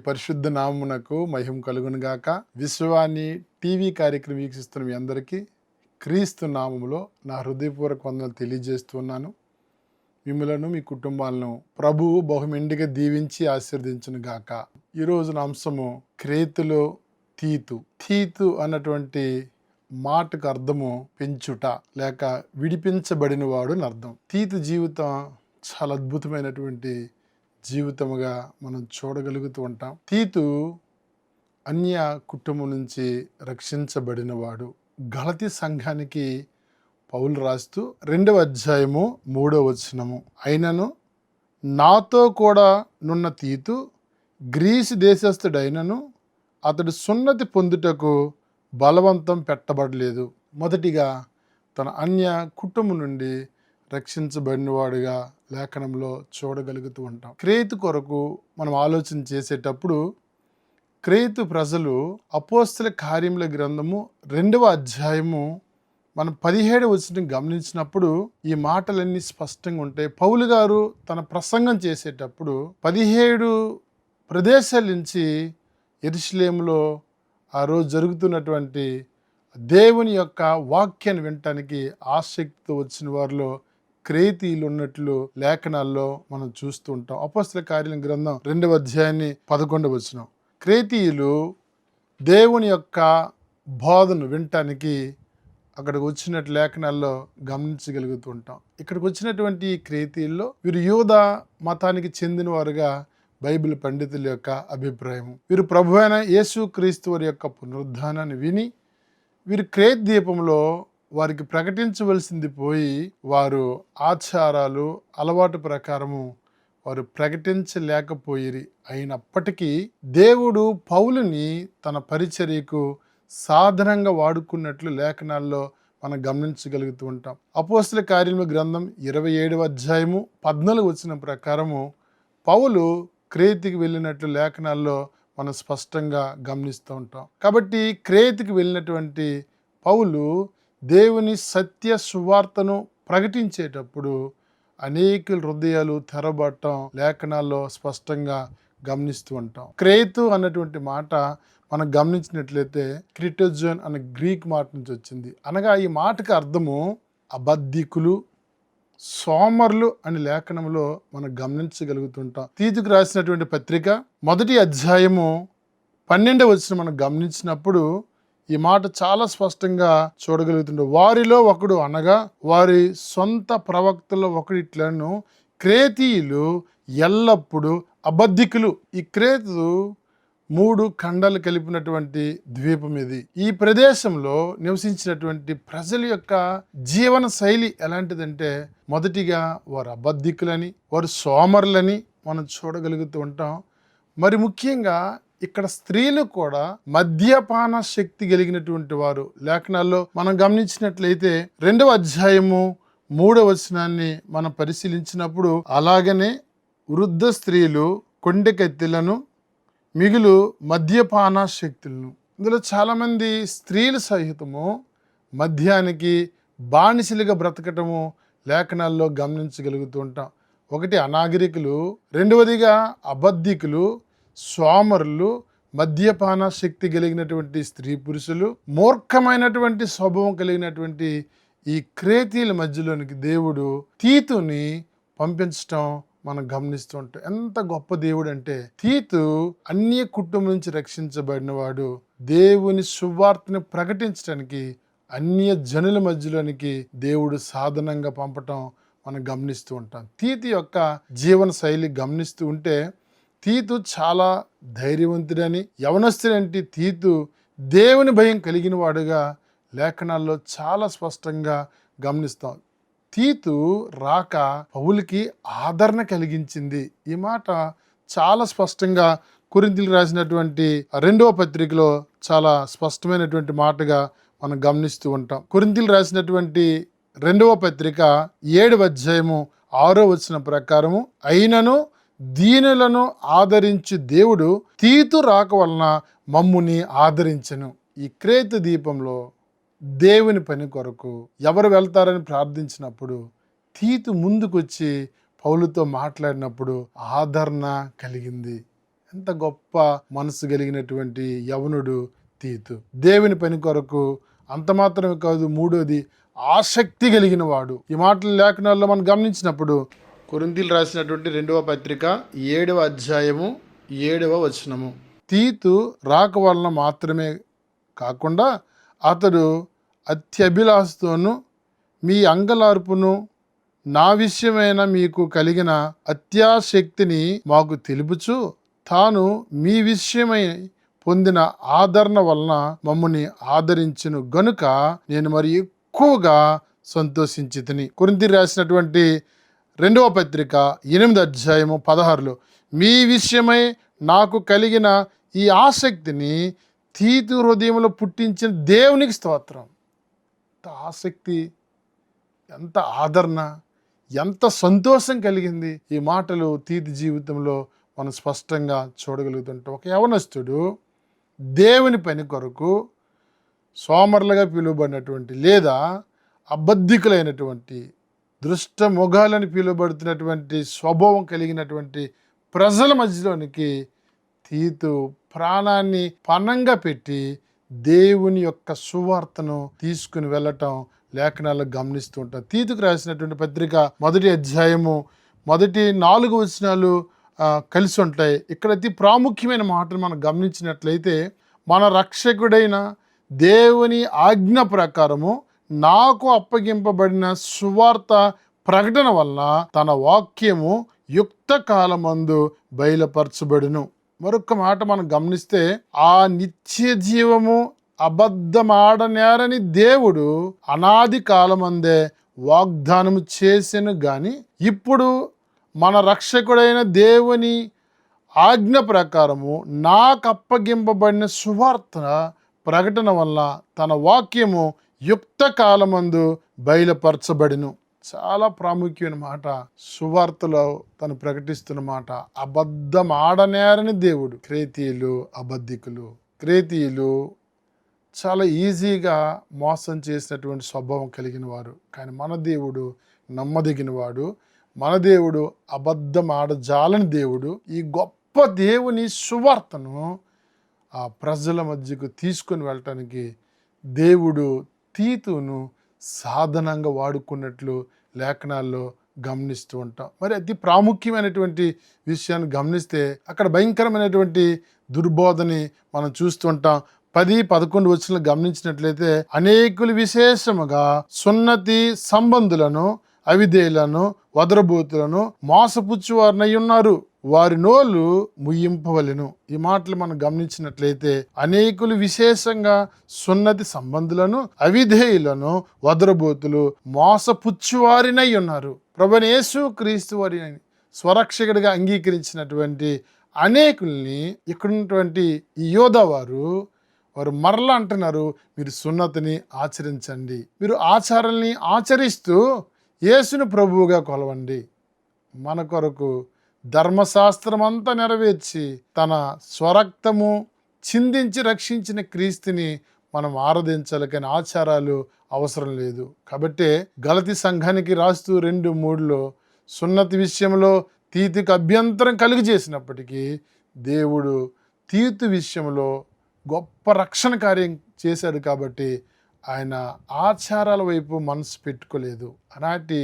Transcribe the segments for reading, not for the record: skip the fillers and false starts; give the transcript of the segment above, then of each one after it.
పరిశుద్ధ నామమునకు మహిమ కలుగును గాక. విశ్వాన్ని టీవీ కార్యక్రమం వీక్షిస్తున్న మీ అందరికీ క్రీస్తు నామములో నా హృదయపూర్వక వందనాలు తెలియజేస్తున్నాను. మిమ్మలను మీ కుటుంబాలను ప్రభువు బహుమెండిగా దీవించి ఆశీర్వదించును గాక. ఈరోజు నా అంశము క్రేతులో తీతు. తీతు అన్నటువంటి మాటకు అర్థము పెంచుట లేక విడిపించబడిన వాడు అని అర్థం. తీతు జీవితం చాలా అద్భుతమైనటువంటి జీవితముగా మనం చూడగలుగుతూ ఉంటాం. తీతు అన్య కుటుంబం నుంచి రక్షించబడినవాడు. గలతీ సంఘానికి పౌలు రాస్తూ 2వ అధ్యాయము 3వ వచనము, అయినను నాతో కూడా నున్న తీతు గ్రీసు దేశస్థుడైనను అతడు సున్నతి పొందుటకు బలవంతం పెట్టబడలేదు. మొదటిగా తన అన్య కుటుంబం నుండి రక్షించబడినవాడుగా లేఖనంలో చూడగలుగుతూ ఉంటాం. క్రేతు కొరకు మనం ఆలోచన చేసేటప్పుడు క్రేతు ప్రజలు అపోస్తల కార్యముల గ్రంథము 2వ అధ్యాయము మనం 17వ వచనం గమనించినప్పుడు ఈ మాటలన్నీ స్పష్టంగా ఉంటాయి. పౌలు గారు తన ప్రసంగం చేసేటప్పుడు 17 ప్రదేశాల నుంచి యెరూషలేములో ఆ రోజు జరుగుతున్నటువంటి దేవుని యొక్క వాక్యాన్ని వినటానికి ఆసక్తితో వచ్చిన వారిలో క్రేతీయులు ఉన్నట్లు లేఖనాల్లో మనం చూస్తూ ఉంటాం. అపోస్తల కార్యాల గ్రంథం 2వ అధ్యాయాన్ని 11వ వచనం, క్రేతీయులు దేవుని యొక్క బోధను వినటానికి అక్కడికి వచ్చినట్టు లేఖనాల్లో గమనించగలుగుతూ ఉంటాం. ఇక్కడికి వచ్చినటువంటి క్రేతీయుల్లో వీరు యూద మతానికి చెందిన వారుగా బైబిల్ పండితుల యొక్క అభిప్రాయం. వీరు ప్రభువైన యేసు క్రీస్తు వారి యొక్క పునరుద్ధానాన్ని విని వీరు క్రేతు ద్వీపంలో వారికి ప్రకటించవలసింది పోయి వారు ఆచారాలు అలవాటు ప్రకారము వారు ప్రకటించలేకపోయిరి. అయినప్పటికీ దేవుడు పౌలుని తన పరిచర్యకు సాధనంగా వాడుకున్నట్లు లేఖనాల్లో మనం గమనించగలుగుతూ ఉంటాం. అపోస్తల కార్యముల గ్రంథం 27వ అధ్యాయము 14వ వచనం ప్రకారము పౌలు క్రేతుకి వెళ్ళినట్లు లేఖనాల్లో మనం స్పష్టంగా గమనిస్తూ ఉంటాం. కాబట్టి క్రేతుకి వెళ్ళినటువంటి పౌలు దేవుని సత్య సువార్తను ప్రకటించేటప్పుడు అనేక హృదయాలు తెరబడటం లేఖనాల్లో స్పష్టంగా గమనిస్తూ ఉంటాం. క్రేతు అన్నటువంటి మాట మనం గమనించినట్లయితే క్రిటోజన్ అనే గ్రీక్ మాట నుంచి వచ్చింది. అనగా ఈ మాటకి అర్థము అబద్ధికులు, సోమరులు అని లేఖనంలో మనం గమనించగలుగుతుంటాం. తీతుకు రాసినటువంటి పత్రిక 1వ అధ్యాయము 12వ వచనం మనం గమనించినప్పుడు ఈ మాట చాలా స్పష్టంగా చూడగలుగుతుంటాం. వారిలో ఒకడు అనగా వారి సొంత ప్రవక్తలో ఒకడు ఇట్లను, క్రేతీయులు ఎల్లప్పుడూ అబద్ధికులు. ఈ క్రేతు 3 ఖండాలు కలిపినటువంటి ద్వీపం ఇది. ఈ ప్రదేశంలో నివసించినటువంటి ప్రజల యొక్క జీవన శైలి ఎలాంటిదంటే మొదటిగా వారు అబద్ధికులని, వారు సోమరులని మనం చూడగలుగుతూ ఉంటాం. మరి ముఖ్యంగా ఇక్కడ స్త్రీలు కూడా మద్యపాన శక్తి కలిగినటువంటి వారు. లేఖనాల్లో మనం గమనించినట్లయితే 2వ అధ్యాయము 3వ వచనాన్ని మనం పరిశీలించినప్పుడు అలాగనే వృద్ధ స్త్రీలు కొండెకత్తెలను మిగులు మద్యపాన శక్తులను. ఇందులో చాలామంది స్త్రీలు సహితము మద్యానికి బానిసలుగా బ్రతకటము లేఖనాల్లో గమనించగలుగుతూ ఉంటాం. ఒకటి అనాగరికులు, రెండవదిగా అబద్ధికులు, సోమరులు, మద్యపాన శక్తి కలిగినటువంటి స్త్రీ పురుషులు, మూర్ఖమైనటువంటి స్వభావం కలిగినటువంటి ఈ క్రేతీల మధ్యలోనికి దేవుడు తీతుని పంపించటం మనం గమనిస్తూ ఉంటాం. ఎంత గొప్ప దేవుడు అంటే తీతు అన్య కుటుంబం నుంచి రక్షించబడినవాడు. దేవుని సువార్తను ప్రకటించడానికి అన్య జనుల మధ్యలోనికి దేవుడు సాధనంగా పంపటం మనం గమనిస్తూ ఉంటాం. తీతు యొక్క జీవన శైలి గమనిస్తూ ఉంటే తీతు చాలా ధైర్యవంతుడని, యవనస్తుడంటే తీతు దేవుని భయం కలిగిన వాడుగా లేఖనాల్లో చాలా స్పష్టంగా గమనిస్తాం. తీతు రాక పౌలుకి ఆదరణ కలిగించింది. ఈ మాట చాలా స్పష్టంగా కొరింథీయులకు రాసినటువంటి 2వ పత్రికలో చాలా స్పష్టమైనటువంటి మాటగా మనం గమనిస్తూ ఉంటాం. కొరింథీయులకు రాసినటువంటి 2వ పత్రిక 7వ అధ్యాయము 6వ వచనం ప్రకారము, అయినను దీనులను ఆదరించి దేవుడు తీతు రాక వలన మమ్ముని ఆదరించెను. ఈ క్రేతు ద్వీపంలో దేవుని పని కొరకు ఎవరు వెళ్తారని ప్రార్థించినప్పుడు తీతు ముందుకొచ్చి పౌలుతో మాట్లాడినప్పుడు ఆదరణ కలిగింది. ఎంత గొప్ప మనసు కలిగినటువంటి యవనుడు తీతు. దేవుని పని కొరకు అంత మాత్రమే కాదు, మూడోది ఆసక్తి కలిగిన వాడు. ఈ మాటల లేఖనాల్లో మనం గమనించినప్పుడు కొరింథీయులకు రాసినటువంటి 2వ పత్రిక 7వ అధ్యాయము 7వ వచనము, తీతు రాక వలన మాత్రమే కాకుండా అతడు అత్యభిలాషతోనూ మీ అంగలార్పును నా విషయమైన మీకు కలిగిన అత్యాశక్తిని మాకు తెలుపుచు తాను మీ విషయమై పొందిన ఆదరణ వలన మమ్మల్ని ఆదరించును గనుక నేను మరి ఎక్కువగా సంతోషించితిని. కొరింథీయులకు రాసినటువంటి 2వ పత్రిక 8వ అధ్యాయము 16లో మీ విషయమై నాకు కలిగిన ఈ ఆసక్తిని తీతు హృదయంలో పుట్టించిన దేవునికి స్తోత్రం. ఎంత ఆసక్తి, ఎంత ఆదరణ, ఎంత సంతోషం కలిగింది. ఈ మాటలు తీతు జీవితంలో మనం స్పష్టంగా చూడగలుగుతుంటాం. ఒక యవనస్తుడు దేవుని పని కొరకు సోమరులుగా పిలువబడినటువంటి లేదా అబద్ధికులైనటువంటి దృష్ట మొగాలని పిలువబడుతున్నటువంటి స్వభావం కలిగినటువంటి ప్రజల మధ్యలోనికి తీతు ప్రాణాన్ని పణంగా పెట్టి దేవుని యొక్క సువార్తను తీసుకుని వెళ్ళటం లేఖనాల్లో గమనిస్తూ ఉంటాం. తీతుకు రాసినటువంటి పత్రిక 1వ అధ్యాయము మొదటి 4 వచనాలు కలిసి ఉంటాయి. ఇక్కడ అతి ప్రాముఖ్యమైన మాటను మనం గమనించినట్లయితే, మన రక్షకుడైన దేవుని ఆజ్ఞ ప్రకారము నాకు అప్పగింపబడిన సువార్త ప్రకటన వలన తన వాక్యము యుక్త కాలమందు బయలుపరచబడును. మరొక మాట మనం గమనిస్తే, ఆ నిత్య జీవము అబద్ధమాడనేరని దేవుడు అనాది కాలమందే వాగ్దానము చేసెను గాని ఇప్పుడు మన రక్షకుడైన దేవుని ఆజ్ఞ ప్రకారము నాకు అప్పగింపబడిన సువార్త ప్రకటన వల్ల తన వాక్యము యుక్త కాలమందు బయలుపరచబడిను. చాలా ప్రాముఖ్యమైన మాట. సువార్తలో తను ప్రకటిస్తున్న మాట, అబద్ధం ఆడనేరని దేవుడు. క్రేతీయులు అబద్ధికులు. క్రేతీయులు చాలా ఈజీగా మోసం చేసినటువంటి స్వభావం కలిగిన వారు. కానీ మన దేవుడు నమ్మదగిన వాడు. మన దేవుడు అబద్ధం ఆడజాలని దేవుడు. ఈ గొప్ప దేవుని సువార్తను ఆ ప్రజల మధ్యకు తీసుకొని వెళ్ళటానికి దేవుడు తీతును సాధనంగా వాడుకున్నట్లు లేఖనాల్లో గమనిస్తూ ఉంటాం. మరి అతి ప్రాముఖ్యమైనటువంటి విషయాన్ని గమనిస్తే అక్కడ భయంకరమైనటువంటి దుర్బోధని మనం చూస్తుంటాం. 10-11 వచనాలు గమనించినట్లయితే, అనేకులు విశేషముగా సున్నతి సంబంధులను, అవిధేయులను, వదరబోతులను మోసపుచ్చువారినై ఉన్నారు, వారి నోళ్ళు ముయ్యింపవలెను. ఈ మాటలు మనం గమనించినట్లయితే, అనేకులు విశేషంగా సున్నతి సంబంధులను, అవిధేయులను, వదరబోతులు మోసపుచ్చువారినై ఉన్నారు. ప్రభువైన యేసు క్రీస్తు వారిని స్వరక్షకుడిగా అంగీకరించినటువంటి అనేకుల్ని ఇక్కడ ఉన్నటువంటి ఈ యోధా వారు మరలా అంటున్నారు, మీరు సున్నతిని ఆచరించండి, మీరు ఆచారాల్ని ఆచరిస్తూ యేసును ప్రభువుగా కొలవండి. మన కొరకు ధర్మశాస్త్రం అంతా నెరవేర్చి తన స్వరక్తము చిందించి రక్షించిన క్రీస్తుని మనం ఆరాధించాలి, కానీ ఆచారాలు అవసరం లేదు. కాబట్టి గలతీ సంఘానికి రాస్తూ 2:3లో సున్నతి విషయంలో తీతుకు అభ్యంతరం కలుగు చేసినప్పటికీ దేవుడు తీతు విషయంలో గొప్ప రక్షణ కార్యం చేశాడు. కాబట్టి ఆయన ఆచారాల వైపు మనసు పెట్టుకోలేదు. ఆనాటి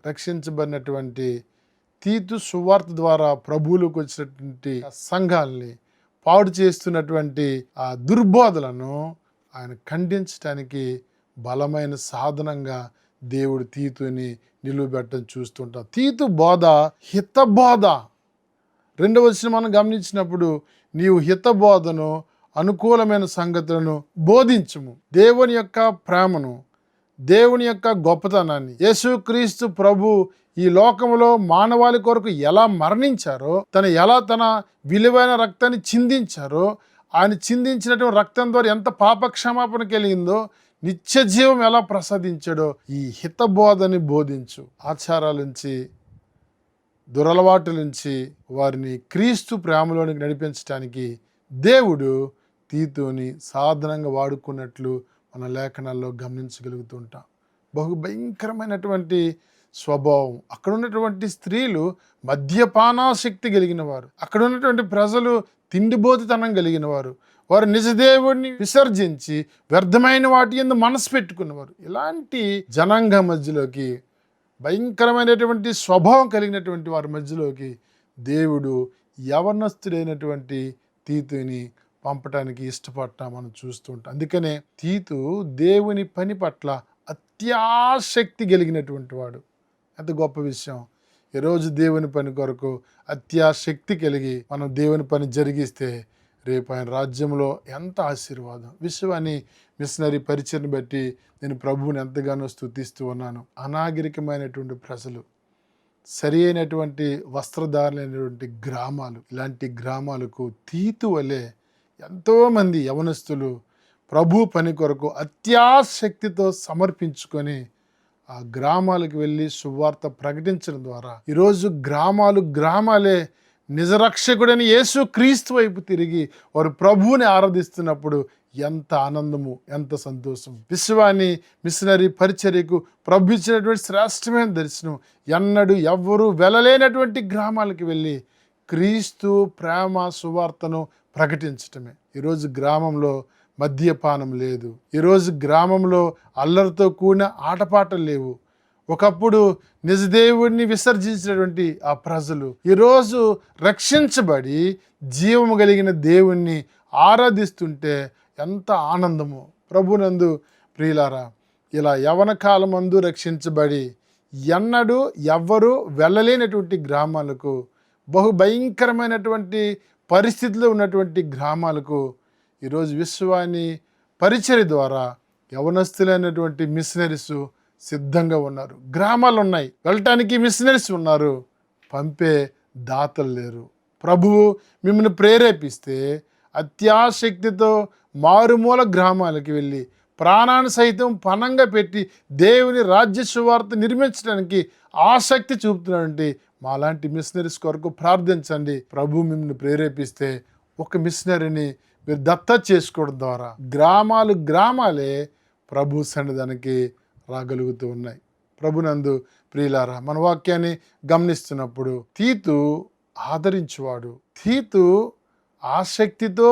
రక్షించబడినటువంటి తీతు సువార్త ద్వారా ప్రభువులకు వచ్చినటువంటి సంఘాలని పాడు చేస్తున్నటువంటి ఆ దుర్బోధలను ఆయన ఖండించడానికి బలమైన సాధనంగా దేవుడు తీతుని నిలువబెట్టడం చూస్తుంటాం. తీతు బోధ హితబోధ. 2వ వచనం మనం గమనించినప్పుడు, నీవు హితబోధను, అనుకూలమైన సంగతులను బోధించుము. దేవుని యొక్క ప్రేమను, దేవుని యొక్క గొప్పతనాన్ని, యేసుక్రీస్తు ప్రభు ఈ లోకంలో మానవాళి కొరకు ఎలా మరణించారో, తన విలువైన రక్తాన్ని చిందించారో, ఆయన చిందించినటువంటి రక్తం ద్వారా ఎంత పాపక్షమాపణ కలిగిందో, నిత్య జీవం ఎలా ప్రసాదించాడో ఈ హితబోధని బోధించు. ఆచారాల నుంచి, దురలవాటు నుంచి వారిని క్రీస్తు ప్రేమలోనికి నడిపించడానికి దేవుడు తీతుని సాధనంగా వాడుకున్నట్లు మన లేఖనాల్లో గమనించగలుగుతుంటాం. బహు భయంకరమైనటువంటి స్వభావం. అక్కడ ఉన్నటువంటి స్త్రీలు మద్యపానాసక్తి కలిగిన వారు. అక్కడ ఉన్నటువంటి ప్రజలు తిండిబోతుతనం కలిగిన వారు. వారు నిజదేవుడిని విసర్జించి వ్యర్థమైన వాటి యందు మనసు పెట్టుకున్నవారు. ఇలాంటి జనాంగ మధ్యలోకి, భయంకరమైనటువంటి స్వభావం కలిగినటువంటి వారి మధ్యలోకి దేవుడు యవనస్తుడైనటువంటి తీతుని పంపటానికి ఇష్టపడటం మనం చూస్తూ ఉంటాం. అందుకనే తీతు దేవుని పని పట్ల అత్యాసక్తి కలిగినటువంటి వాడు. ఎంత గొప్ప విషయం. ఈరోజు దేవుని పని కొరకు అత్యాసక్తి కలిగి మనం దేవుని పని జరిగిస్తే రేపు ఆయన రాజ్యంలో ఎంత ఆశీర్వాదం. విశ్వాన్ని మిషనరీ పరిచయను బట్టి నేను ప్రభువుని ఎంతగానో స్తుతిస్తూ ఉన్నాను. అనాగరికమైనటువంటి ప్రజలు, సరి అయినటువంటి వస్త్రధారులైనటువంటి గ్రామాలు, ఇలాంటి గ్రామాలకు తీతు వలె ఎంతోమంది యవనస్తులు ప్రభు పని కొరకు అత్యాసక్తితో సమర్పించుకొని ఆ గ్రామాలకు వెళ్ళి సువార్త ప్రకటించడం ద్వారా ఈరోజు గ్రామాలే నిజరక్షకుడని యేసు క్రీస్తు వైపు తిరిగి వారు ప్రభువుని ఆరాధిస్తున్నప్పుడు ఎంత ఆనందము, ఎంత సంతోషం. విశ్వాన్ని మిషనరీ పరిచర్యకు ప్రభు ఇచ్చినటువంటి శ్రేష్టమైన దర్శనం. ఎన్నడూ ఎవ్వరూ వెళ్ళలేనటువంటి గ్రామాలకు వెళ్ళి క్రీస్తు ప్రేమ సువార్తను ప్రకటించటమే. ఈరోజు గ్రామంలో మద్యపానం లేదు. ఈరోజు గ్రామంలో అల్లరితో కూడిన ఆటపాటలు లేవు. ఒకప్పుడు నిజదేవుడిని విసర్జించినటువంటి ఆ ప్రజలు ఈరోజు రక్షించబడి జీవము కలిగిన దేవుణ్ణి ఆరాధిస్తుంటే ఎంత ఆనందము. ప్రభునందు ప్రియులారా, ఇలా యవన కాలమందు రక్షించబడి ఎన్నడూ ఎవ్వరూ వెళ్ళలేనటువంటి గ్రామాలకు, బహు భయంకరమైనటువంటి పరిస్థితిలో ఉన్నటువంటి గ్రామాలకు ఈరోజు విశ్వాన్ని పరిచర్య ద్వారా యవనస్తులైనటువంటి మిషనరీస్ సిద్ధంగా ఉన్నారు. గ్రామాలు ఉన్నాయి, వెళ్ళటానికి మిషనరీస్ ఉన్నారు, పంపే దాతలు లేరు. ప్రభువు మిమ్మల్ని ప్రేరేపిస్తే అత్యాసక్తితో మారుమూల గ్రామాలకు వెళ్ళి ప్రాణాన్ని సైతం పణంగా పెట్టి దేవుని రాజ్య సువార్త నిర్మించడానికి ఆసక్తి చూపుతున్నటువంటి మాలాంటి మిషనరీస్ కొరకు ప్రార్థించండి. ప్రభు మిమ్మల్ని ప్రేరేపిస్తే ఒక మిషనరీని మీరు దత్తత చేసుకోవడం ద్వారా గ్రామాలే ప్రభు సన్నిధానికి రాగలుగుతూ ఉన్నాయి. ప్రభునందు ప్రియులారా, మన వాక్యాన్ని గమనిస్తున్నప్పుడు తీతు ఆదరించువాడు, తీతు ఆసక్తితో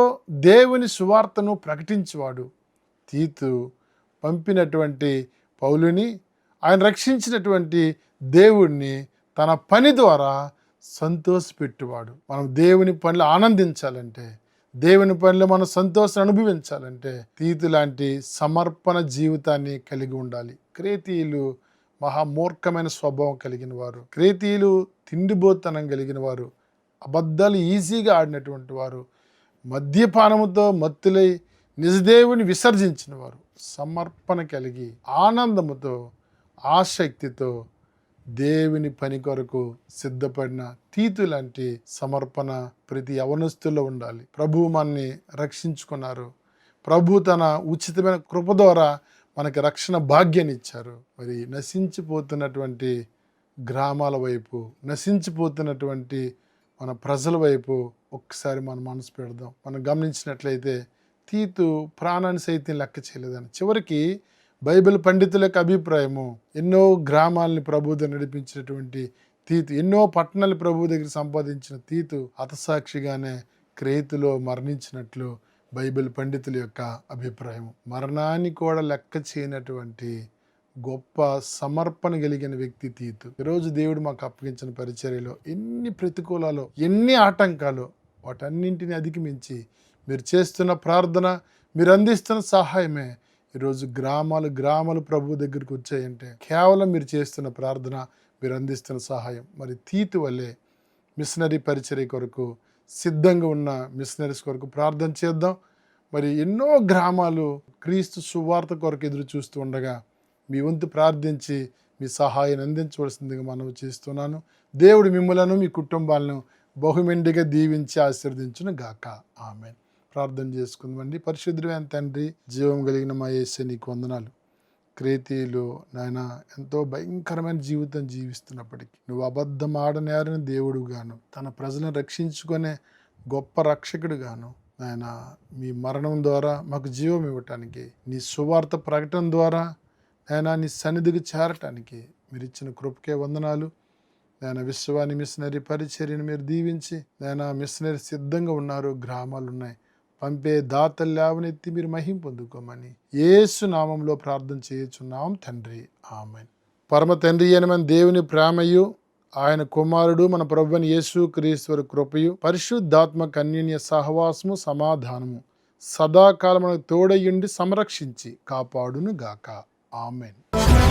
దేవుని సువార్తను ప్రకటించేవాడు. తీతు పంపినటువంటి పౌలుని, ఆయన రక్షించినటువంటి దేవుణ్ణి తన పని ద్వారా సంతోషపెట్టువాడు. మనం దేవుని పనిలో ఆనందించాలంటే, దేవుని పనిలో మనం సంతోషం అనుభవించాలంటే తీతు లాంటి సమర్పణ జీవితాన్ని కలిగి ఉండాలి. క్రేతీయులు మహామూర్ఖమైన స్వభావం కలిగిన వారు, క్రేతీయులు తిండిబోతనం కలిగిన వారు, అబద్ధాలు ఈజీగా ఆడినటువంటి వారు, మద్యపానముతో మత్తులై నిజదేవుని విసర్జించిన వారు. సమర్పణ కలిగి ఆనందముతో ఆసక్తితో దేవుని పని కొరకు సిద్ధపడిన తీతు లాంటి సమర్పణ ప్రతి యవనస్తుల్లో ఉండాలి. ప్రభువు మనని రక్షించుకున్నారు. ప్రభు తన ఉచితమైన కృప ద్వారా మనకి రక్షణ భాగ్యాన్ని ఇచ్చారు. మరి నశించిపోతున్నటువంటి గ్రామాల వైపు, నశించిపోతున్నటువంటి మన ప్రజల వైపు ఒక్కసారి మన మనసు పెడదాం. మనం గమనించినట్లయితే తీతు ప్రాణాన్ని సైతం లెక్క చేయలేదని. చివరికి బైబిల్ పండితుల యొక్క అభిప్రాయము, ఎన్నో గ్రామాలని ప్రభు దగ్గర నడిపించినటువంటి తీతు, ఎన్నో పట్టణాలు ప్రభు దగ్గర సంపాదించిన తీతు హతసాక్షిగానే క్రేతులో మరణించినట్లు బైబిల్ పండితుల యొక్క అభిప్రాయం. మరణాన్ని కూడా లెక్క చేయనటువంటి గొప్ప సమర్పణ కలిగిన వ్యక్తి తీతు. ఈరోజు దేవుడు మాకు అప్పగించిన పరిచర్యలో ఎన్ని ప్రతికూలాలు, ఎన్ని ఆటంకాలు, వాటన్నింటిని అధిగమించి మీరు చేస్తున్న ప్రార్థన, మీరు అందిస్తున్న సహాయమే ఈరోజు గ్రామాలు ప్రభు దగ్గరికి వచ్చాయంటే కేవలం మీరు చేస్తున్న ప్రార్థన, మీరు అందిస్తున్న సహాయం. మరి తీతు వల్లే మిషనరీ పరిచర్య కొరకు సిద్ధంగా ఉన్న మిషనరీస్ కొరకు ప్రార్థన చేద్దాం. మరి ఎన్నో గ్రామాలు క్రీస్తు సువార్త కొరకు ఎదురు చూస్తూ ఉండగా మీ వంతు ప్రార్థించి మీ సహాయాన్ని అందించవలసిందిగా మనవి చేస్తున్నాను. దేవుడు మిమ్మలను, మీ కుటుంబాలను బహుమెండిగా దీవించి ఆశీర్వదించును గాక. ఆమేన్. ప్రార్థన చేసుకుందామండి. పరిశుద్ధమైన తండ్రి, జీవం కలిగిన మా యేసే నీకు వందనాలు. క్రేతీయులు నాయన ఎంతో భయంకరమైన జీవితం జీవిస్తున్నప్పటికీ నువ్వు అబద్ధం ఆడనేరని దేవుడు గాను, తన ప్రజలను రక్షించుకునే గొప్ప రక్షకుడు గాను నాయన, మీ మరణం ద్వారా మాకు జీవం ఇవ్వటానికి, నీ సువార్త ప్రకటన ద్వారా నాయన నీ సన్నిధికి చేరటానికి మీరు ఇచ్చిన కృపకే వందనాలు. నేను విశ్వాని మిషనరీ పరిచర్యను మీరు దీవించి, నేను మిషనరీ సిద్ధంగా ఉన్నారు, గ్రామాలు ఉన్నాయి, పంపే దాతలు లేవనెత్తి మీరు మహిమ పొందుకోమని యేసు నామంలో ప్రార్థన చేయుచున్నాం తండ్రి, ఆమేన్. పరమ తండ్రి అయిన మన దేవుని ప్రేమయు, ఆయన కుమారుడు మన ప్రభువైన యేసు క్రీస్తు కృపయు, పరిశుద్ధాత్మ అన్యోన్య సహవాసము సమాధానము సదాకాలమునకు తోడయుండి సంరక్షించి కాపాడును గాక. ఆమేన్.